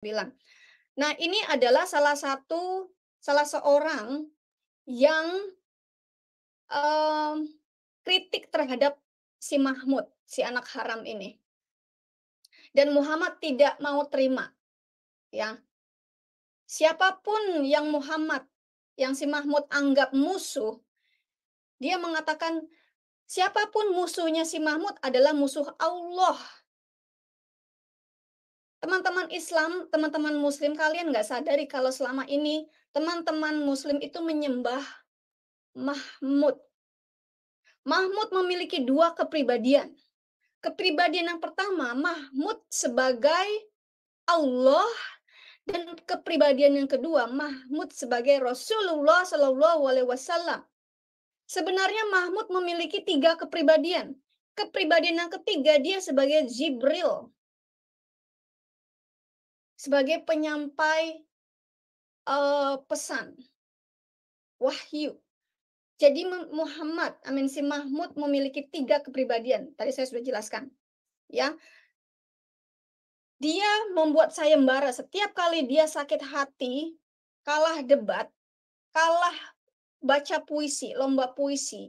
bilang. Nah, ini adalah salah seorang yang, mmm, kritik terhadap si Mahmud, si anak haram ini. Dan Muhammad tidak mau terima, ya. Siapapun yang yang si Mahmud anggap musuh, dia mengatakan, siapapun musuhnya si Mahmud adalah musuh Allah. Teman-teman Islam, teman-teman muslim, kalian nggak sadari kalau selama ini teman-teman muslim itu menyembah Mahmud. Mahmud memiliki 2 kepribadian. Kepribadian yang pertama, Mahmud sebagai Allah, dan kepribadian yang kedua, Mahmud sebagai Rasulullah Shallallahu Alaihi Wasallam. Sebenarnya Mahmud memiliki 3 kepribadian. Kepribadian yang ketiga, dia sebagai Jibril, sebagai penyampai pesan, wahyu. Jadi si Mahmud memiliki 3 kepribadian. Tadi saya sudah jelaskan, ya. Dia membuat sayembara setiap kali dia sakit hati, kalah debat, kalah baca puisi, lomba puisi.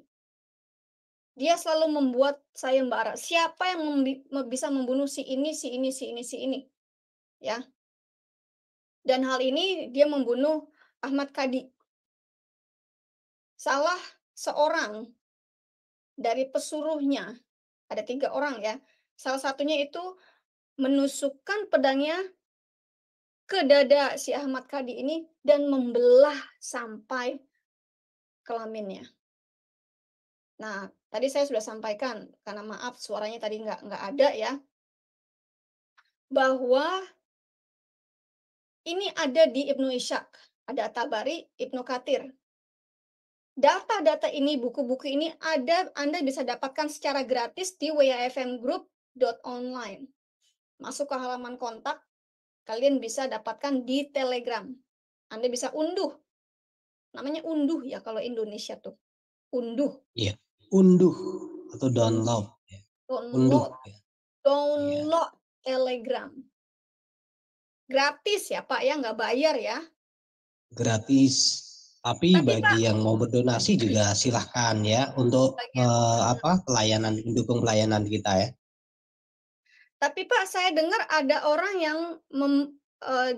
Dia selalu membuat sayembara. Siapa yang bisa membunuh si ini, si ini, si ini, si ini, ya. Dan hal ini dia membunuh Ahmad Kadi. Salah seorang dari pesuruhnya, ada 3 orang ya. Salah satunya itu menusukkan pedangnya ke dada si Ahmad Kadi ini dan membelah sampai kelaminnya. Nah, tadi saya sudah sampaikan, karena maaf suaranya tadi nggak ada ya, bahwa ini ada di Ibnu Ishaq, ada At-Tabari, Ibnu Katsir. Data-data ini, buku-buku ini Anda bisa dapatkan secara gratis di wafmgroup.online. Masuk ke halaman kontak, kalian bisa dapatkan di Telegram. Anda bisa unduh. Namanya unduh ya kalau Indonesia tuh. Unduh. Iya, unduh atau download ya. Unduh Download, ya. Iya. download Telegram. Gratis ya Pak ya, nggak bayar ya. Gratis. Tapi Tapi Pak, bagi yang mau berdonasi juga silahkan ya untuk bagi yang mendukung pelayanan kita ya. tapi Pak, saya dengar ada orang yang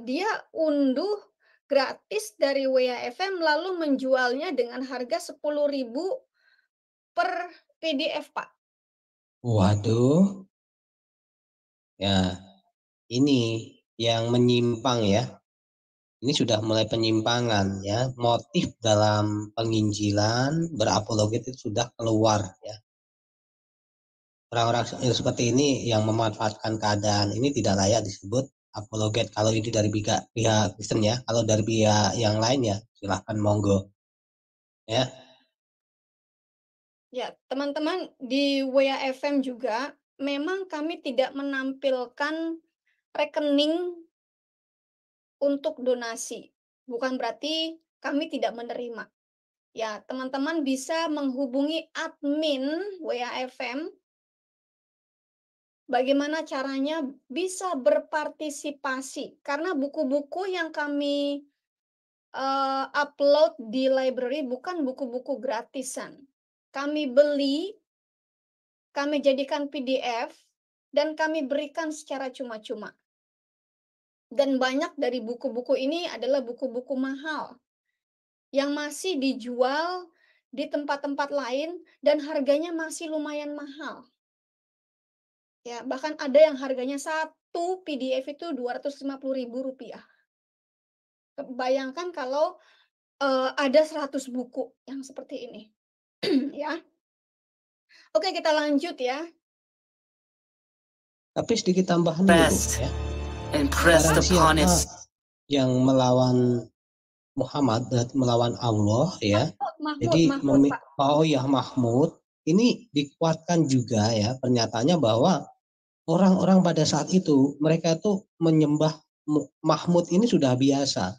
dia unduh gratis dari WAFM lalu menjualnya dengan harga 10.000 per PDF, Pak. Waduh, ya ini yang menyimpang ya. Ini sudah mulai penyimpangan ya. Motif dalam penginjilan berapologet itu sudah keluar ya. Orang-orang seperti ini yang memanfaatkan keadaan ini tidak layak disebut apologet kalau ini dari pihak Kristen ya. Kalau dari pihak yang lain ya silahkan monggo ya. Ya, teman-teman di WAFM juga memang kami tidak menampilkan rekening untuk donasi. Bukan berarti kami tidak menerima. Ya, teman-teman bisa menghubungi admin WAFM. Bagaimana caranya bisa berpartisipasi, karena buku-buku yang kami upload di library bukan buku-buku gratisan. Kami beli, kami jadikan PDF, dan kami berikan secara cuma-cuma. Dan banyak dari buku-buku ini adalah buku-buku mahal yang masih dijual di tempat-tempat lain dan harganya masih lumayan mahal. Ya, bahkan ada yang harganya 1 PDF itu Rp250.000. Bayangkan kalau, ada 100 buku yang seperti ini, ya. Oke, kita lanjut ya. Tapi sedikit tambahan dulu ya. Barang siapa yang melawan Muhammad dan melawan Allah ya. Jadi Mahmud ini dikuatkan juga ya pernyataannya bahwa orang-orang pada saat itu mereka itu menyembah Mahmud ini sudah biasa.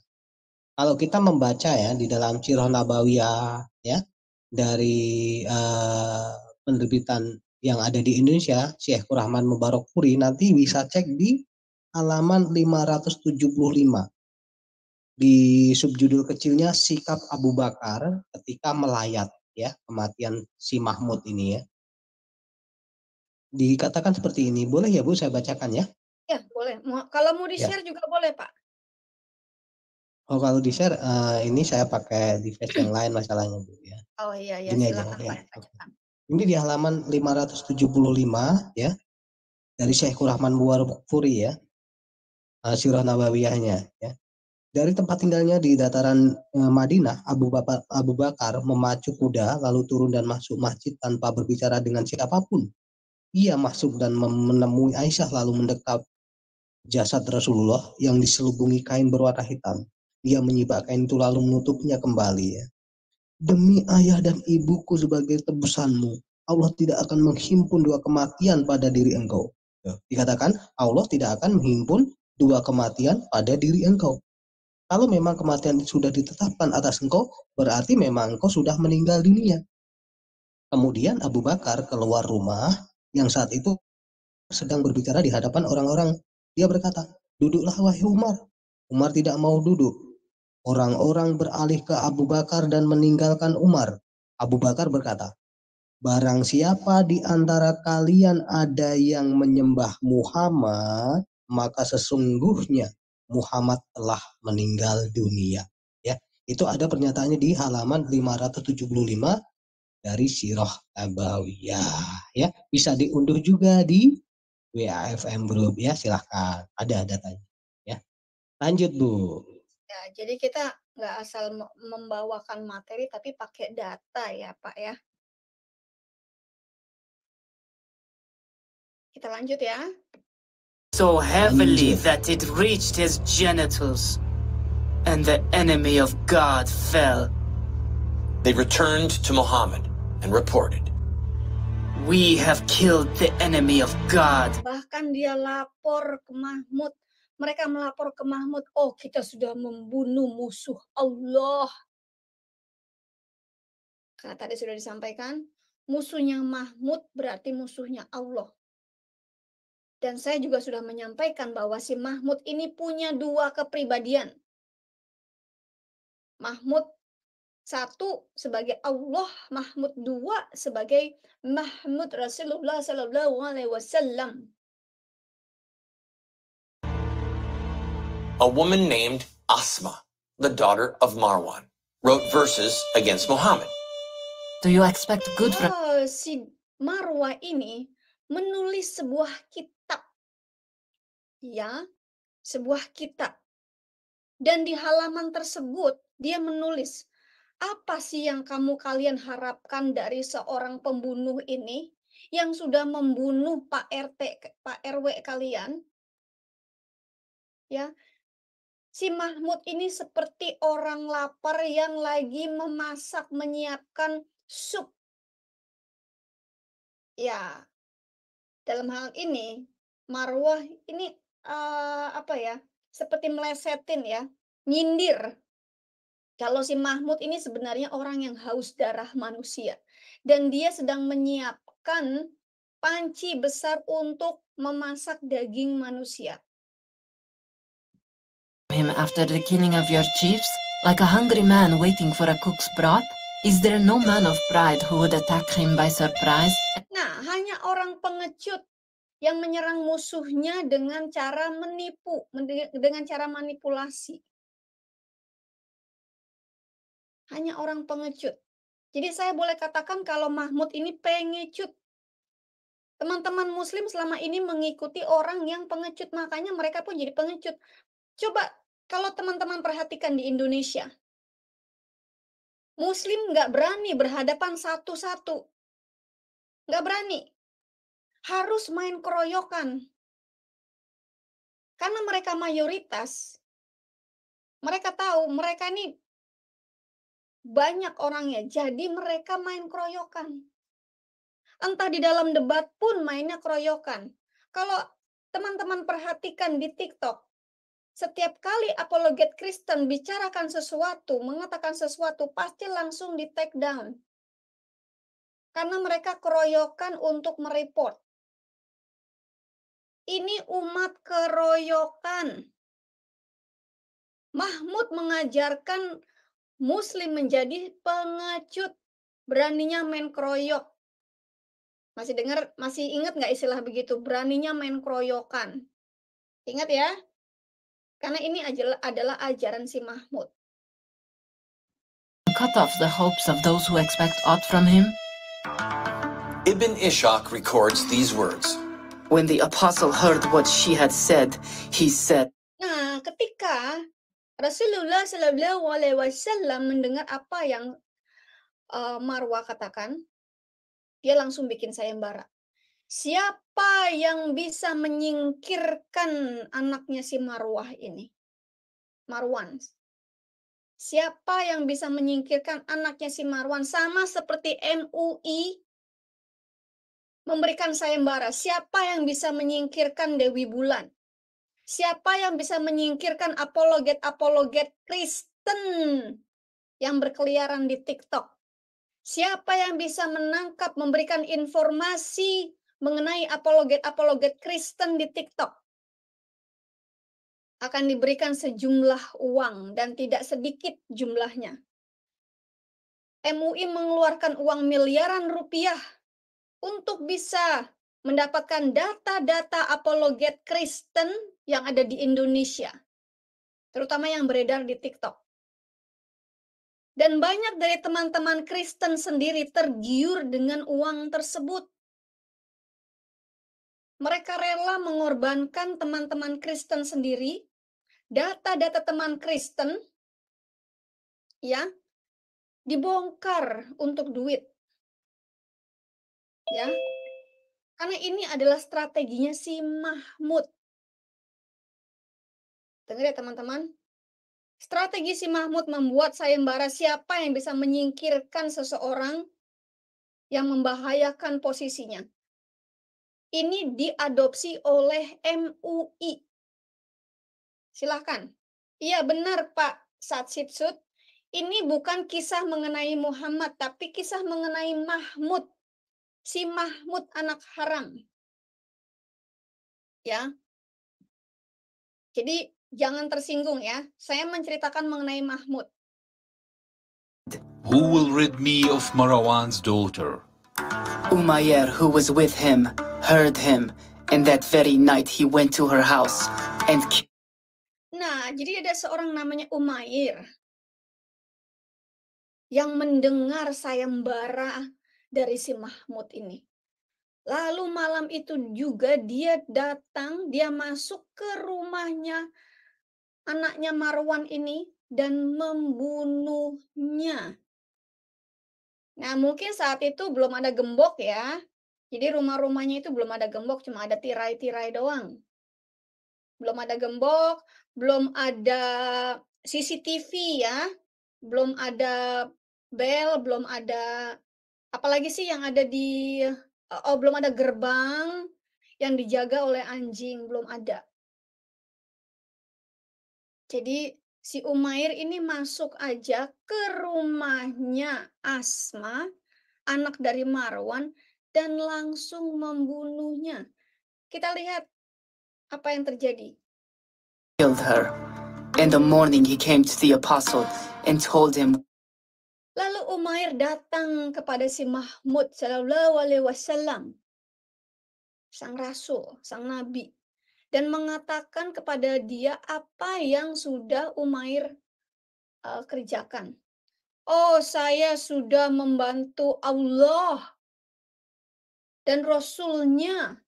Kalau kita membaca ya di dalam Sirah Nabawiyah ya dari penerbitan yang ada di Indonesia, Syekh Rahman Mubarakpuri, nanti bisa cek di halaman 575. Di subjudul kecilnya sikap Abu Bakar ketika melayat ya kematian si Mahmud ini ya. Dikatakan seperti ini. Boleh ya Bu saya bacakan ya? Ya, boleh. Kalau mau Ya. di-share juga boleh, Pak. Oh, kalau di-share ini saya pakai device yang lain masalahnya Bu ya. Oh iya ya, Gini aja silakan ya. Pak bacakan. Ini di halaman 575 ya dari Syekhur Rahman Buarfuri ya. Sirah Nabawiyahnya ya. Dari tempat tinggalnya di dataran Madinah, Abu Bakar memacu kuda lalu turun dan masuk masjid tanpa berbicara dengan siapapun. Ia masuk dan menemui Aisyah lalu mendekat jasad Rasulullah yang diselubungi kain berwarna hitam. Ia menyibak kain itu lalu menutupnya kembali ya. Demi ayah dan ibuku sebagai tebusanmu, Allah tidak akan menghimpun dua kematian pada diri engkau. Ya, dikatakan Allah tidak akan menghimpun dua kematian pada diri engkau. Kalau memang kematian sudah ditetapkan atas engkau, berarti memang engkau sudah meninggal dunia. Kemudian Abu Bakar keluar rumah yang saat itu sedang berbicara di hadapan orang-orang. Dia berkata, duduklah wahai Umar. Umar tidak mau duduk. Orang-orang beralih ke Abu Bakar dan meninggalkan Umar. Abu Bakar berkata, barang siapa di antara kalian ada yang menyembah Muhammad, maka sesungguhnya Muhammad telah meninggal dunia. Ya, itu ada pernyataannya di halaman 575 dari Sirah Nabawiyah. Ya, bisa diunduh juga di WAFM Group ya, silahkan. Ada datanya. Ya, lanjut Bu. Ya, jadi kita nggak asal membawakan materi tapi pakai data ya Pak ya. Kita lanjut ya. So heavily that it reached his genitals, and the enemy of God fell. They returned to Muhammad and reported, we have killed the enemy of God. Bahkan dia lapor ke Mahmud. Mereka melapor ke Mahmud, oh kita sudah membunuh musuh Allah. Karena tadi sudah disampaikan, musuhnya Mahmud berarti musuhnya Allah. Dan saya juga sudah menyampaikan bahwa si Mahmud ini punya dua kepribadian. Mahmud satu sebagai Allah, Mahmud dua sebagai Mahmud Rasulullah Sallallahu Alaihi Wasallam. a woman named Asma, the daughter of Marwan, wrote verses against Muhammad. Do you expect good from... Si Marwa ini menulis sebuah kitab. Ya, sebuah kitab. Dan di halaman tersebut dia menulis, apa sih yang kalian harapkan dari seorang pembunuh ini yang sudah membunuh Pak RT, Pak RW kalian? Ya, si Mahmud ini seperti orang lapar yang lagi memasak, menyiapkan sup. Ya, dalam hal ini Marwah ini seperti melesetin ya, nyindir. Kalau si Mahmud ini sebenarnya orang yang haus darah manusia dan dia sedang menyiapkan panci besar untuk memasak daging manusia. him after the killing of your chiefs, like a hungry man waiting for a cook's broth? Is there no man of pride who would attack him by surprise? Nah, hanya orang pengecut yang menyerang musuhnya dengan cara menipu, dengan cara manipulasi. Hanya orang pengecut. Jadi saya boleh katakan kalau Mahmud ini pengecut. Teman-teman muslim selama ini mengikuti orang yang pengecut, makanya mereka pun jadi pengecut. Coba kalau teman-teman perhatikan di Indonesia, muslim nggak berani berhadapan satu-satu. Nggak berani. Harus main keroyokan. Karena mereka mayoritas, mereka tahu mereka ini banyak orangnya, jadi mereka main keroyokan. Entah di dalam debat pun mainnya keroyokan. Kalau teman-teman perhatikan di TikTok, setiap kali apologet Kristen bicarakan sesuatu, mengatakan sesuatu, pasti langsung di take down. Karena mereka keroyokan untuk mereport. Ini umat keroyokan. Mahmud mengajarkan Muslim menjadi pengecut, beraninya main keroyok. Masih ingat nggak istilah begitu? Beraninya main keroyokan. Ingat ya? Karena ini adalah ajaran si Mahmud. Cut off the hopes of those who expect aught from him. Ibn Ishaq records these words. When the apostle heard what she had said, he said, Nah, ketika Rasulullah Shallallahu Alaihi Wasallam mendengar apa yang Marwah katakan, dia langsung bikin sayembara. Siapa yang bisa menyingkirkan anaknya si Marwah ini? Marwan. Siapa yang bisa menyingkirkan anaknya si Marwan? Sama seperti MUI memberikan sayembara. Siapa yang bisa menyingkirkan Dewi Bulan? Siapa yang bisa menyingkirkan apologet-apologet Kristen yang berkeliaran di TikTok? Siapa yang bisa menangkap, memberikan informasi mengenai apologet-apologet Kristen di TikTok? Akan diberikan sejumlah uang dan tidak sedikit jumlahnya. MUI mengeluarkan uang miliaran rupiah untuk bisa mendapatkan data-data apologet Kristen yang ada di Indonesia, terutama yang beredar di TikTok. Dan banyak dari teman-teman Kristen sendiri tergiur dengan uang tersebut. Mereka rela mengorbankan teman-teman Kristen sendiri, data-data teman Kristen, ya, dibongkar untuk duit. Ya. Karena ini adalah strateginya si Mahmud. Dengar ya teman-teman. Strategi si Mahmud membuat sayembara siapa yang bisa menyingkirkan seseorang yang membahayakan posisinya. Ini diadopsi oleh MUI. Silahkan. Iya benar Pak Satsitsut. Ini bukan kisah mengenai Muhammad, tapi kisah mengenai Mahmud. Si Mahmud anak haram. Ya. Jadi jangan tersinggung ya. Saya menceritakan mengenai Mahmud. Who will rid me of Marwan's daughter? Umayyah, who was with him, heard him, and that very night he went to her house and... Nah, jadi ada seorang namanya Umayyah yang mendengar sayembara dari si Mahmud ini. Lalu malam itu juga dia datang, dia masuk ke rumahnya anaknya Marwan ini dan membunuhnya. Nah, mungkin saat itu belum ada gembok ya. Jadi rumah-rumahnya itu belum ada gembok, cuma ada tirai-tirai doang. Belum ada gembok, belum ada CCTV ya. Belum ada bel, belum ada apalagi sih yang ada di belum ada gerbang yang dijaga oleh anjing, belum ada. Jadi si Umair ini masuk aja ke rumahnya Asma, anak dari Marwan, dan langsung membunuhnya. Kita lihat apa yang terjadi. Killed her. In the morning he came to the apostle and told him. Lalu Umair datang kepada si Mahmud Shallallahu Alaihi Wasallam, sang rasul, sang nabi, dan mengatakan kepada dia apa yang sudah Umair kerjakan. Oh, saya sudah membantu Allah dan Rasulnya.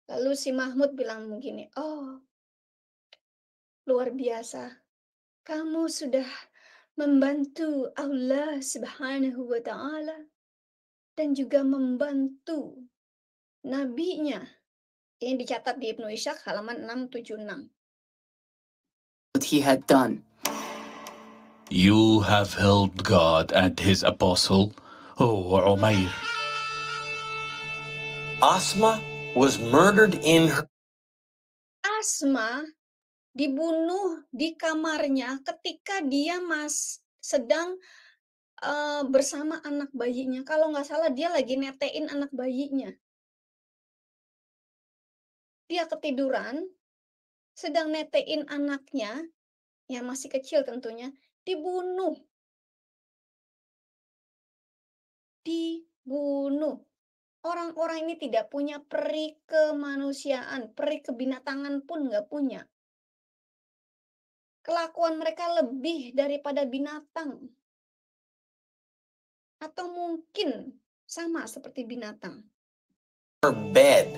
Lalu si Mahmud bilang begini, oh, luar biasa. Kamu sudah membantu Allah Subhanahu wa Ta'ala dan juga membantu nabinya. Ini dicatat di Ibnu Ishaq halaman 676. What he had done. You have helped God and his apostle, O Umair. Asma was murdered in her... Asma dibunuh di kamarnya ketika dia sedang bersama anak bayinya. Kalau nggak salah dia lagi netein anak bayinya. dia ketiduran, sedang netein anaknya, yang masih kecil tentunya, dibunuh. Dibunuh. Orang-orang ini tidak punya peri kemanusiaan, peri kebinatangan pun nggak punya. Kelakuan mereka lebih daripada binatang. Atau mungkin sama seperti binatang. Her bed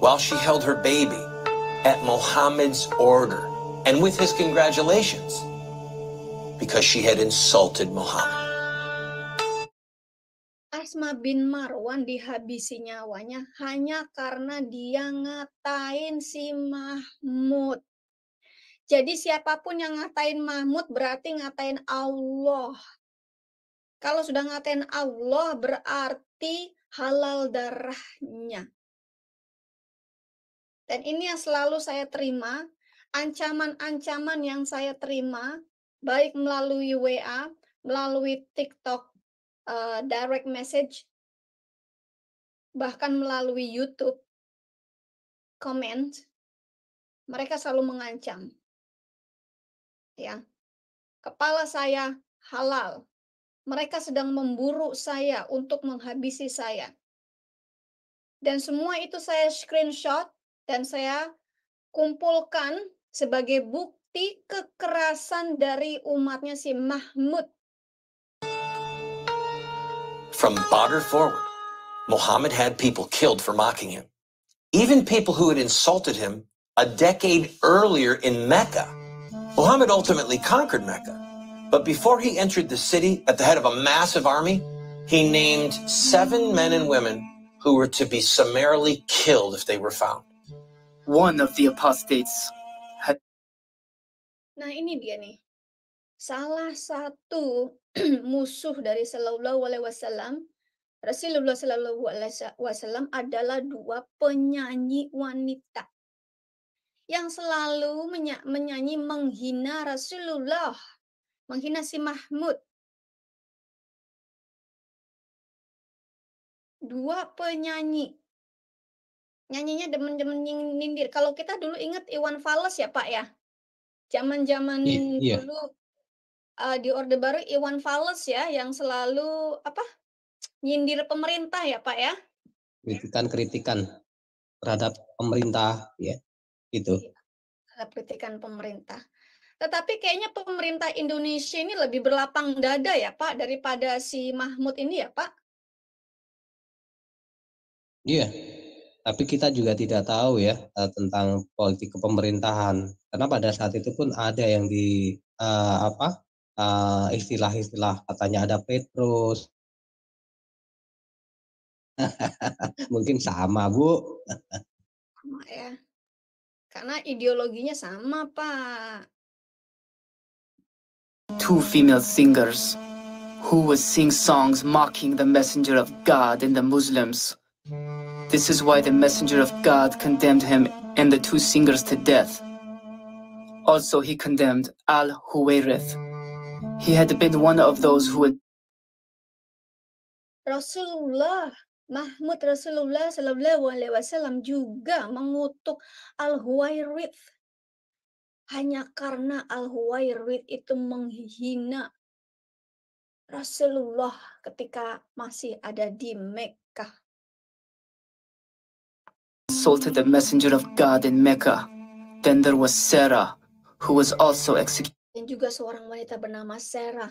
while she held her baby at Muhammad's order and with his congratulations because she had insulted Muhammad. Asma bin Marwan dihabisi nyawanya hanya karena dia ngatain si Mahmud. Jadi siapapun yang ngatain Mahmud berarti ngatain Allah. Kalau sudah ngatain Allah berarti halal darahnya. Dan ini yang selalu saya terima, ancaman-ancaman yang saya terima, baik melalui WA, melalui TikTok, direct message, bahkan melalui YouTube, comment, mereka selalu mengancam. Ya, kepala saya halal. Mereka sedang memburu saya untuk menghabisi saya. Dan semua itu saya screenshot dan saya kumpulkan sebagai bukti kekerasan dari umatnya si Mahmud. From Badr forward, Muhammad had people killed for mocking him. Even people who had insulted him a decade earlier in Mecca. Muhammad ultimately conquered Mecca, but before he entered the city at the head of a massive army, he named 7 men and women who were to be summarily killed if they were found. One of the apostates had... Nah ini dia nih, salah satu musuh dari Sallallahu Alaihi Wasallam, Rasulullah Sallallahu Alaihi Wasallam adalah 2 penyanyi wanita yang selalu menyanyi menghina Rasulullah, menghina si Mahmud. 2 penyanyi. Nyanyinya demen-demen nyindir. Kalau kita dulu ingat Iwan Fals ya Pak ya? Zaman-zaman dulu di Orde Baru Iwan Fals ya yang selalu nyindir pemerintah ya Pak ya? Kritikan-kritikan terhadap pemerintah ya, itu. Terhadap kritikan pemerintah. Tetapi kayaknya pemerintah Indonesia ini lebih berlapang dada ya Pak daripada si Mahmud ini ya Pak? Iya, tapi kita juga tidak tahu ya tentang politik kepemerintahan. Karena pada saat itu pun ada yang di istilah-istilah katanya ada Petrus. Mungkin sama, Bu. Sama ya. Karena ideologinya sama, Pak. 2 female singers who would sing songs mocking the messenger of God and the Muslims. This is why the messenger of God condemned him and the 2 singers to death. Also, he condemned Al-Huwairith. He had been one of those who had... Mahmud Rasulullah Sallallahu Alaihi Wasallam juga mengutuk Al-Huwairith hanya karena Al-Huwairith itu menghina Rasulullah ketika masih ada di Mekkah. Assaulted the messenger of God in Mecca. Then there was Sarah, who was also executed. Dan juga seorang wanita bernama Sarah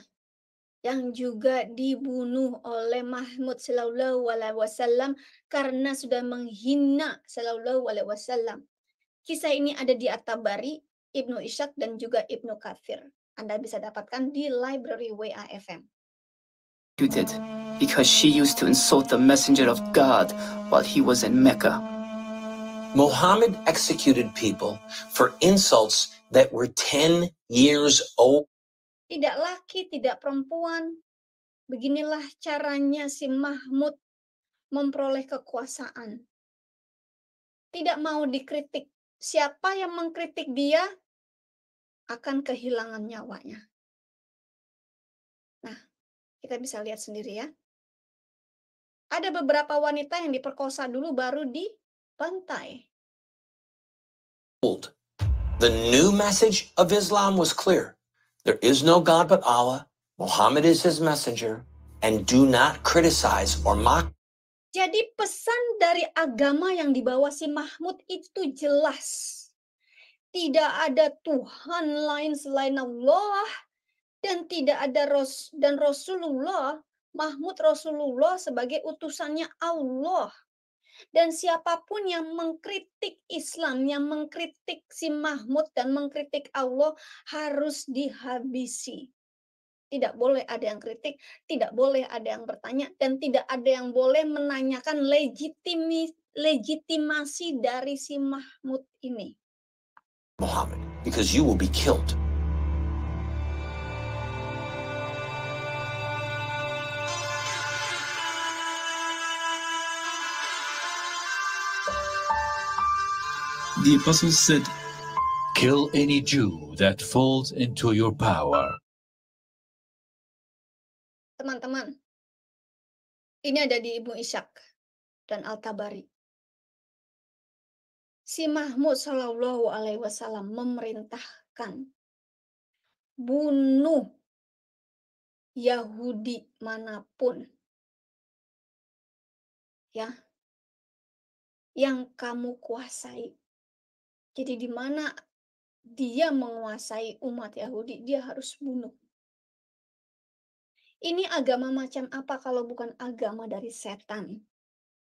yang juga dibunuh oleh Mahmud Sallallahu Alaihi Wasallam karena sudah menghina Sallallahu Alaihi Wasallam. Kisah ini ada di At-Tabari, Ibnu Ishaq dan juga Ibnu Katsir. Anda bisa dapatkan di library WAFM. Because she used to insult the messenger of God while he was in Mecca. Muhammad executed people for insults that were 10 years old. Tidak laki, tidak perempuan. Beginilah caranya si Mahmud memperoleh kekuasaan. Tidak mau dikritik. Siapa yang mengkritik dia akan kehilangan nyawanya. Nah, kita bisa lihat sendiri ya. Ada beberapa wanita yang diperkosa dulu baru dibantai. The new message of Islam was clear. There is no God but Allah, Muhammad is his messenger, and do not criticize or mock. Jadi pesan dari agama yang dibawa si Mahmud itu jelas. Tidak ada Tuhan lain selain Allah, dan tidak ada Rasulullah, Mahmud Rasulullah sebagai utusannya Allah. Dan siapapun yang mengkritik Islam, yang mengkritik si Mahmud dan mengkritik Allah harus dihabisi. Tidak boleh ada yang kritik, tidak boleh ada yang bertanya, dan tidak ada yang boleh menanyakan legitimasi dari si Mahmud ini. Muhammad, because you will be killed. The apostle said, "Kill any Jew that falls into your power." Teman-teman, ini ada di Ibnu Ishaq dan Al-Tabari. Si Mahmud Shallallahu Alaihi Wasallam memerintahkan bunuh Yahudi manapun, ya, yang kamu kuasai. Jadi di mana dia menguasai umat Yahudi, dia harus bunuh. Ini agama macam apa kalau bukan agama dari setan,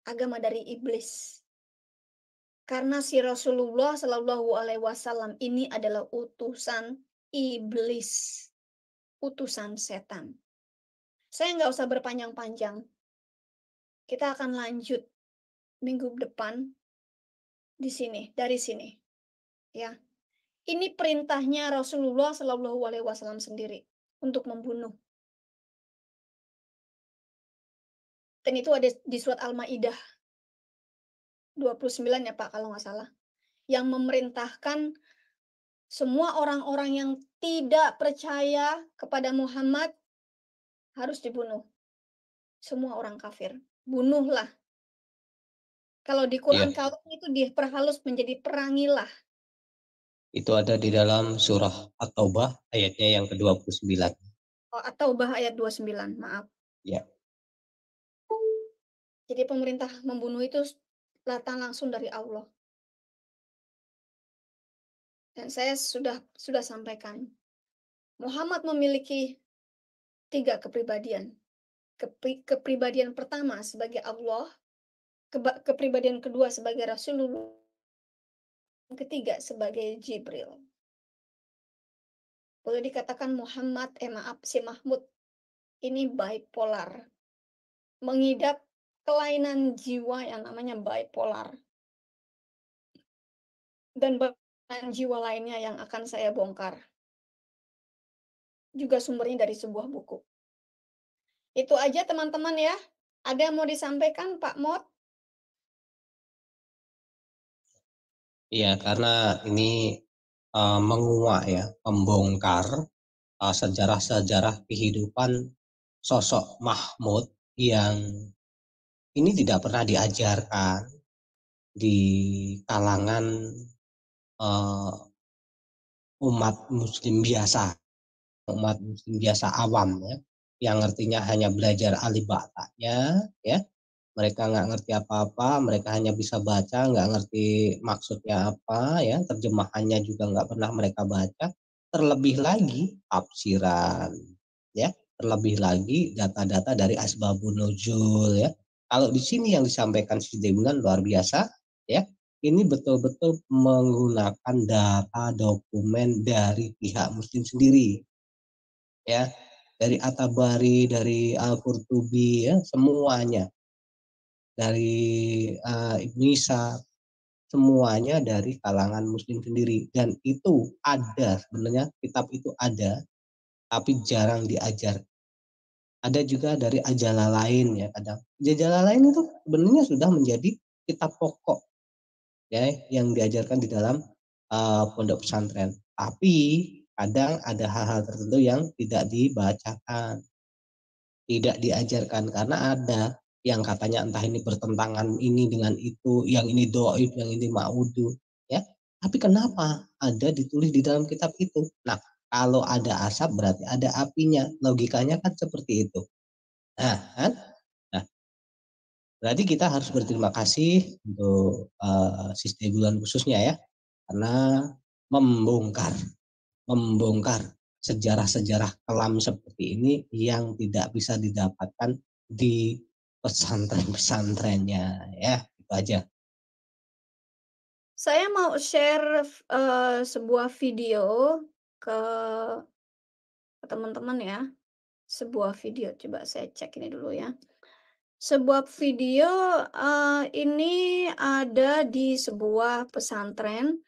agama dari iblis? Karena si Rasulullah Shallallahu Alaihi Wasallam ini adalah utusan iblis, utusan setan. Saya nggak usah berpanjang-panjang. Kita akan lanjut minggu depan di sini, dari sini. Ya, ini perintahnya Rasulullah Shallallahu Alaihi Wasallam sendiri untuk membunuh. Dan itu ada di surat Al-Maidah 29 ya Pak, kalau nggak salah. Yang memerintahkan semua orang-orang yang tidak percaya kepada Muhammad harus dibunuh. Semua orang kafir, bunuhlah. Kalau di Quran kalau itu diperhalus menjadi perangilah. Itu ada di dalam surah At-Taubah ayatnya yang ke-29. Oh, At-Taubah ayat 29, maaf. Ya. Jadi pemerintah membunuh itu datang langsung dari Allah. Dan saya sudah sampaikan. Muhammad memiliki 3 kepribadian. Kepribadian pertama sebagai Allah, kepribadian kedua sebagai Rasulullah, ketiga sebagai Jibril. Boleh dikatakan si Mahmud ini bipolar, mengidap kelainan jiwa yang namanya bipolar, dan kelainan jiwa lainnya yang akan saya bongkar. Juga sumbernya dari sebuah buku. Itu aja teman-teman ya. Ada yang mau disampaikan Pak Mot? Iya, karena ini menguak ya, membongkar sejarah-sejarah kehidupan sosok Mahmud yang ini tidak pernah diajarkan di kalangan umat muslim biasa awam ya, yang ngertinya hanya belajar alif ba'tanya ya. Mereka nggak ngerti apa-apa, mereka hanya bisa baca, nggak ngerti maksudnya apa, ya, terjemahannya juga nggak pernah mereka baca. Terlebih lagi tafsiran, ya, terlebih lagi data-data dari asbabun nuzul, ya. Kalau di sini yang disampaikan si Debulan luar biasa, ya. Ini betul-betul menggunakan data dokumen dari pihak Muslim sendiri, ya, dari At-Tabari, dari Al-Qurtubi, ya, semuanya. Dari Ibnu Ishaq, semuanya dari kalangan Muslim sendiri, dan itu ada sebenarnya, kitab itu ada tapi jarang diajar. Ada juga dari Jalalain ya, kadang Jalalain itu sebenarnya sudah menjadi kitab pokok ya yang diajarkan di dalam pondok pesantren, tapi kadang ada hal-hal tertentu yang tidak dibacakan, tidak diajarkan, karena ada yang katanya entah ini bertentangan ini dengan itu, yang ini doib, yang ini ma'udu, ya. Tapi kenapa ada ditulis di dalam kitab itu? Nah, kalau ada asap berarti ada apinya. Logikanya kan seperti itu. Nah, kan? Nah, berarti kita harus berterima kasih untuk Sister Bulan khususnya ya, karena membongkar sejarah-sejarah kelam seperti ini yang tidak bisa didapatkan di pesantren-pesantrennya ya, itu aja. Saya mau share sebuah video ke teman-teman ya. Sebuah video, coba saya cek ini dulu ya. Sebuah video ini ada di sebuah pesantren.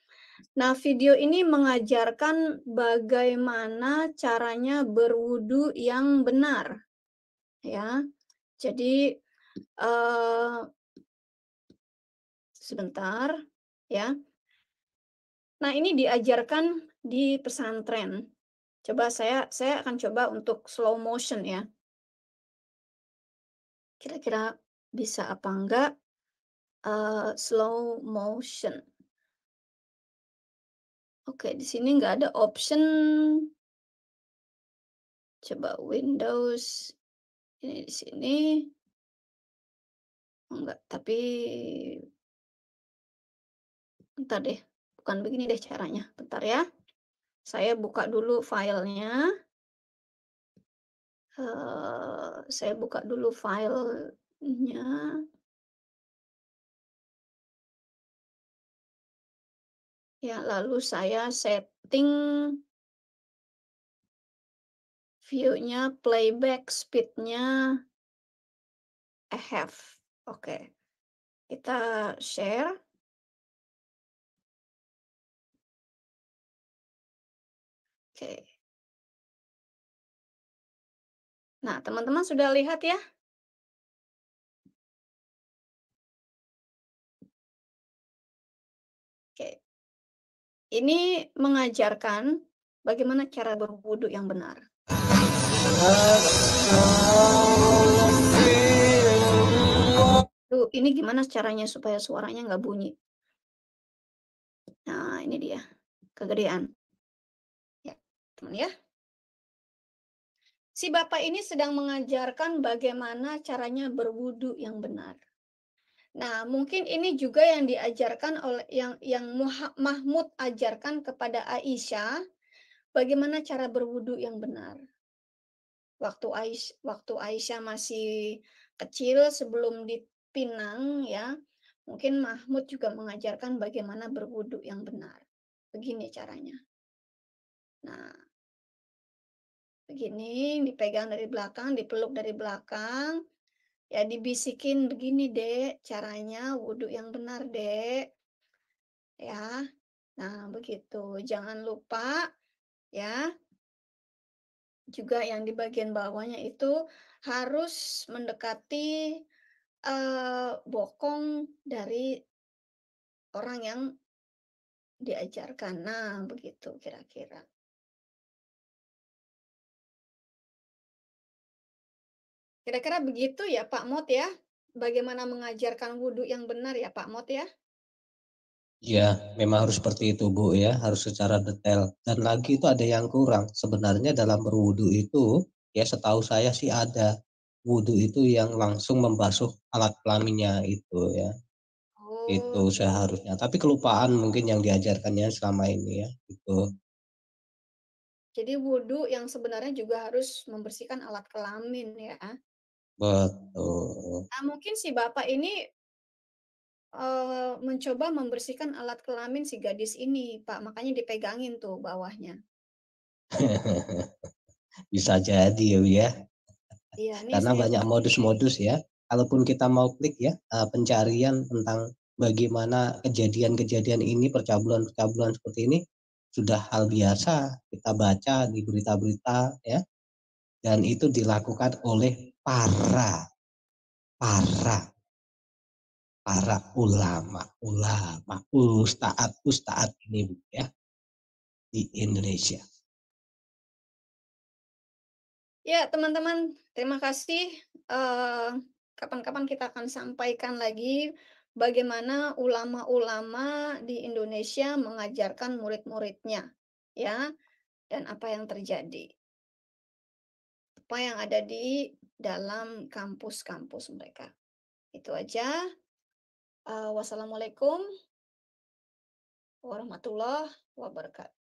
Nah, video ini mengajarkan bagaimana caranya berwudu yang benar, ya. Jadi, sebentar, ya. Nah, ini diajarkan di pesantren. Coba saya akan coba untuk slow motion ya. Kira-kira bisa apa enggak, slow motion. Oke, di sini nggak ada option. Coba Windows, ini di sini. Enggak, tapi bentar deh, bukan begini deh caranya, bentar ya. Saya buka dulu filenya. Saya buka dulu filenya. Ya, lalu saya setting view-nya, playback speed-nya I have. Oke, kita share. Oke. Nah, teman-teman sudah lihat ya? Oke. Ini mengajarkan bagaimana cara berwudu yang benar. Tuh, ini gimana caranya supaya suaranya nggak bunyi? Nah, ini dia, kegedean. Ya, teman ya. Si bapak ini sedang mengajarkan bagaimana caranya berwudu yang benar. Nah, mungkin ini juga yang diajarkan oleh yang Mahmud ajarkan kepada Aisyah, bagaimana cara berwudu yang benar. Waktu Aisyah masih kecil sebelum dipinang ya, mungkin Mahmud juga mengajarkan bagaimana berwudu yang benar. Begini caranya. Nah, begini, dipegang dari belakang, dipeluk dari belakang, ya dibisikin begini, Dek, caranya wudu yang benar, Dek. Ya. Nah, begitu. Jangan lupa ya, juga yang di bagian bawahnya itu harus mendekati bokong dari orang yang diajarkan. Nah, begitu kira-kira. Kira-kira begitu ya Pak Mot ya? Bagaimana mengajarkan wudhu yang benar ya Pak Mot ya? Ya, memang harus seperti itu Bu ya, harus secara detail. Dan lagi itu ada yang kurang. Sebenarnya dalam berwudu itu, ya setahu saya sih ada wudu itu yang langsung membasuh alat kelaminnya itu ya. Itu Oh, seharusnya. Tapi kelupaan mungkin yang diajarkannya selama ini ya. Itu. jadi wudhu yang sebenarnya juga harus membersihkan alat kelamin ya. Betul. Nah, mungkin si Bapak ini mencoba membersihkan alat kelamin si gadis ini, Pak, makanya dipegangin tuh bawahnya. Bisa jadi ya. Iya, ini Karena saya banyak modus-modus ya. Kalaupun kita mau klik ya, pencarian tentang bagaimana kejadian-kejadian ini, percabulan-percabulan seperti ini, sudah hal biasa kita baca di berita-berita ya. Dan itu dilakukan oleh para ulama, ustadz ini ya di Indonesia. Ya, teman-teman, terima kasih. Kapan-kapan kita akan sampaikan lagi bagaimana ulama-ulama di Indonesia mengajarkan murid-muridnya, ya, dan apa yang terjadi. Apa yang ada di dalam kampus-kampus mereka. Itu aja. Wassalamualaikum warahmatullahi wabarakatuh.